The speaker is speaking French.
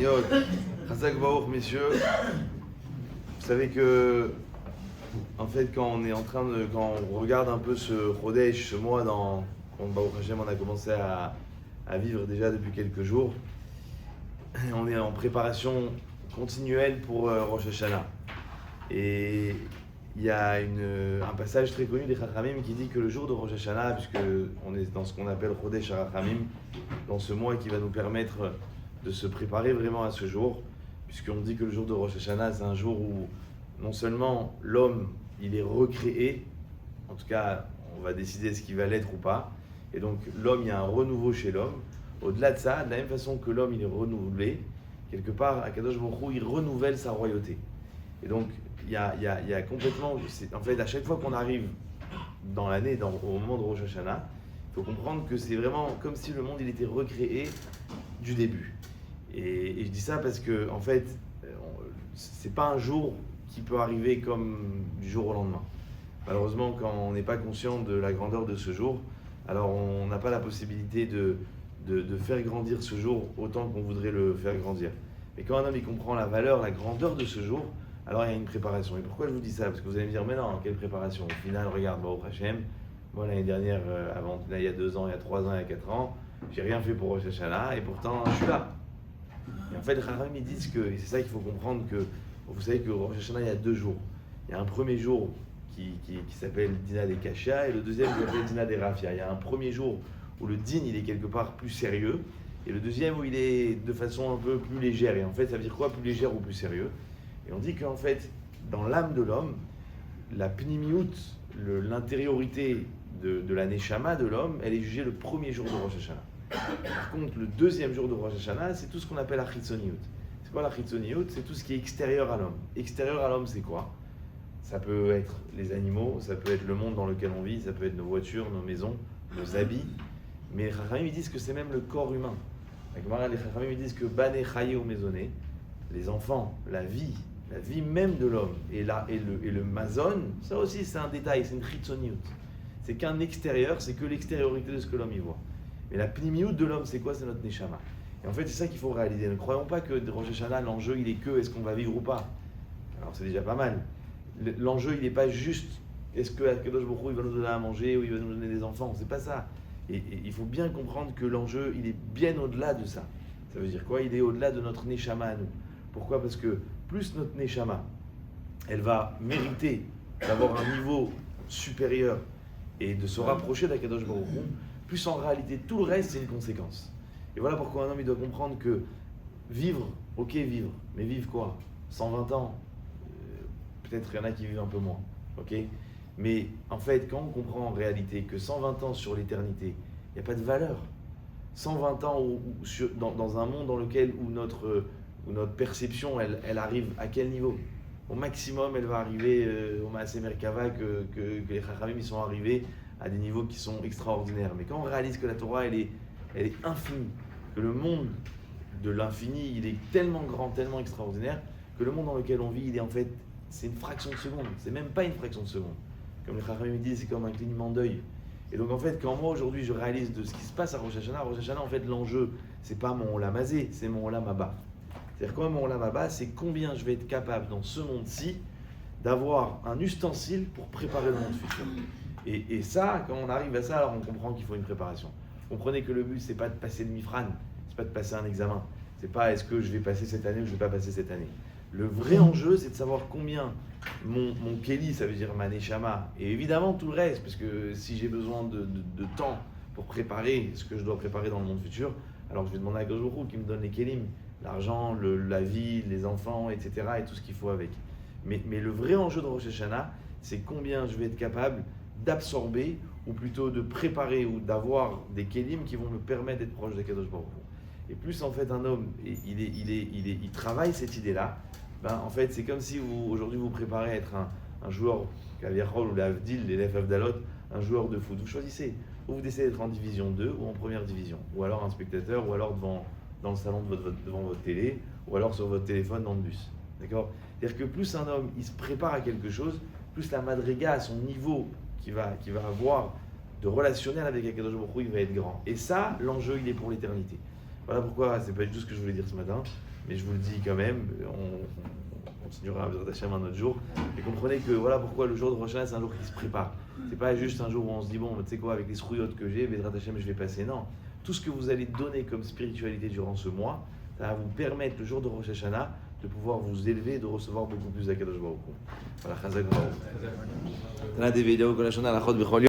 Yod, Chazak Baruch, messieurs. Vous savez que, en fait, quand on regarde un peu ce Chodesh, ce mois dans Baruch Hashem, on a commencé à vivre déjà depuis quelques jours. On est en préparation continuelle pour Rosh Hashanah. Et il y a un passage très connu des Chachamim qui dit que le jour de Rosh Hashanah, puisque on est dans ce qu'on appelle Chodesh HaRachamim, dans ce mois qui va nous permettre de se préparer vraiment à ce jour, puisqu'on dit que le jour de Rosh Hashanah, c'est un jour où non seulement l'homme, il est recréé, en tout cas, on va décider ce qu'il va l'être ou pas, et donc l'homme, il y a un renouveau chez l'homme. Au-delà de ça, de la même façon que l'homme, il est renouvelé, quelque part, Akadosh Baruch Hu, il renouvelle sa royauté. Et donc, il y a complètement, en fait, à chaque fois qu'on arrive dans l'année, au moment de Rosh Hashanah, il faut comprendre que c'est vraiment comme si le monde, il était recréé du début. Et je dis ça parce que, en fait, c'est pas un jour qui peut arriver comme du jour au lendemain. Malheureusement, quand on n'est pas conscient de la grandeur de ce jour, alors on n'a pas la possibilité de faire grandir ce jour autant qu'on voudrait le faire grandir. Mais quand un homme il comprend la valeur, la grandeur de ce jour, alors il y a une préparation. Et pourquoi je vous dis ça? Parce que vous allez me dire, mais non, quelle préparation? Au final, regarde, Baruch Hashem, moi l'année dernière, là, il y a 2 ans, il y a 3 ans, il y a 4 ans, j'ai rien fait pour Rosh Hashanah et pourtant je suis là. Et en fait, Chachamim ils disent que, et c'est ça qu'il faut comprendre, que vous savez que Rosh Hashanah, il y a 2 jours. Il y a un premier jour qui s'appelle Dina des Kashia et le deuxième qui s'appelle Dina des Rafia. Il y a un premier jour où le din il est quelque part plus sérieux et le deuxième où il est de façon un peu plus légère. Et en fait, ça veut dire quoi, plus légère ou plus sérieux? Et on dit qu'en fait, dans l'âme de l'homme, la pnimiout, l'intériorité de la neshama de l'homme, elle est jugée le premier jour de Rosh Hashanah. Par contre, le deuxième jour de Rosh Hashanah, c'est tout ce qu'on appelle la chitzoniout. C'est quoi la chitzoniout? C'est tout ce qui est extérieur à l'homme. Extérieur à l'homme, c'est quoi? Ça peut être les animaux, ça peut être le monde dans lequel on vit, ça peut être nos voitures, nos maisons, nos habits. Mais les Chachamim disent que c'est même le corps humain. Les Chachamim disent que Bané Chaye ou Maisonné, les enfants, la vie même de l'homme et le mazon, ça aussi c'est un détail, c'est une chitzoniout. C'est qu'un extérieur, c'est que l'extériorité de ce que l'homme y voit. Mais la pnimiout de l'homme, c'est quoi? C'est notre neshama. Et en fait, c'est ça qu'il faut réaliser. Ne croyons pas que Rosh Hashanah, l'enjeu, il est que est-ce qu'on va vivre ou pas. Alors c'est déjà pas mal. L'enjeu, il n'est pas juste est-ce que Akadosh Baruch Hu, il va nous donner à manger ou il va nous donner des enfants. C'est pas ça. Et il faut bien comprendre que l'enjeu, il est bien au-delà de ça. Ça veut dire quoi? Il est au-delà de notre neshama à nous. Pourquoi? Parce que plus notre neshama, elle va mériter d'avoir un niveau supérieur et de se rapprocher d'Akadosh Baruch Hu, plus en réalité tout le reste c'est une conséquence. Et voilà pourquoi un homme il doit comprendre que vivre, ok vivre, mais vivre quoi? 120 ans, peut-être qu'il y en a qui vivent un peu moins, ok? Mais en fait quand on comprend en réalité que 120 ans sur l'éternité, il n'y a pas de valeur. 120 ans dans un monde dans lequel où notre perception elle arrive à quel niveau? Au maximum elle va arriver au Maaseh Merkava que les Chachamim ils sont arrivés à des niveaux qui sont extraordinaires. Mais quand on réalise que la Torah elle est infinie, que le monde de l'infini il est tellement grand, tellement extraordinaire, que le monde dans lequel on vit il est en fait, c'est une fraction de seconde, c'est même pas une fraction de seconde. Comme les Chachamim disent, c'est comme un clignement d'œil. Et donc en fait, quand moi aujourd'hui je réalise de ce qui se passe à Rosh Hashanah en fait l'enjeu, c'est pas mon Olam Hazé, c'est mon Olam Haba. C'est-à-dire quoi mon Olam Haba, c'est combien je vais être capable dans ce monde-ci d'avoir un ustensile pour préparer le monde futur. Et ça, quand on arrive à ça, alors on comprend qu'il faut une préparation. Comprenez que le but c'est pas de passer le Mifran, c'est pas de passer un examen, c'est pas est-ce que je vais passer cette année ou je vais pas passer cette année. Le vrai enjeu, c'est de savoir combien mon Keli, ça veut dire ma Neshama, et évidemment tout le reste, parce que si j'ai besoin de temps pour préparer ce que je dois préparer dans le monde futur, alors je vais demander à Akadosh Baruch Hu qui me donne les Kelim, l'argent, la vie, les enfants, etc. et tout ce qu'il faut avec. Mais le vrai enjeu de Rosh Hashanah, c'est combien je vais être capable d'absorber, ou plutôt de préparer, ou d'avoir des Kelim qui vont me permettre d'être proche d'Akadosh Baruch Hu. Et plus en fait un homme, il travaille cette idée-là, ben, en fait c'est comme si aujourd'hui vous préparez à être un joueur, Kaviachol ou l'Avdil, l'élève Avdalot, un joueur de foot. Vous choisissez, ou vous décidez d'être en division 2 ou en première division, ou alors un spectateur, ou alors dans le salon devant votre télé, ou alors sur votre téléphone dans le bus. D'accord? C'est-à-dire que plus un homme il se prépare à quelque chose, plus la madriga à son niveau qu'il va avoir de relationnel avec Akadosh Baruch Hu, il va être grand. Et ça, l'enjeu il est pour l'éternité. Voilà pourquoi, c'est pas du tout ce que je voulais dire ce matin. mais je vous le dis quand même, on continuera à Bezrat Hashem un autre jour. Et comprenez que voilà pourquoi le jour de Rosh Hashanah, c'est un jour qui se prépare. C'est pas juste un jour où on se dit, bon, tu sais quoi, avec les srouillottes que j'ai, Bezrat Hashem, je vais passer. Non. Tout ce que vous allez donner comme spiritualité durant ce mois, ça va vous permettre le jour de Rosh Hashanah de pouvoir vous élever et de recevoir beaucoup plus d'Akadosh Baruch Hu. Voilà, Chazak Baruch.